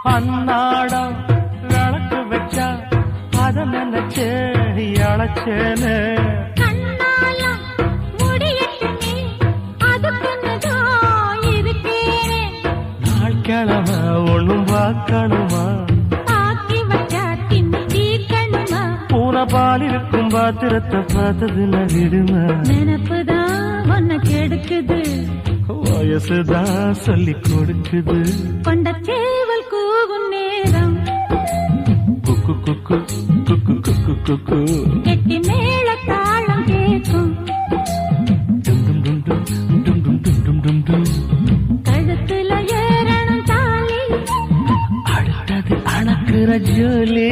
அன்னாடம் விளக்கு வச்சா அத நினைச்சு அழைச்சேன்னு நாள் கிழமை ஒண்ணும் பார்க்கணுமா பூனை பால் இருக்கும் பாத்திரத்தை பார்த்தது நடிடுமா நினப்புதான் ஒன்ன கெடுக்குது வயசுதான் சொல்லி கொடுக்குது கொண்ட சேவல் கூவும் நேரம் குக்கு குக்கு குக்கு குக்கு குக்கு கெட்டி மேல தாளம் கேட்கும் கழுத்துல ஏறணும் தாலி அடுத்தது அணக்குற ஜோலி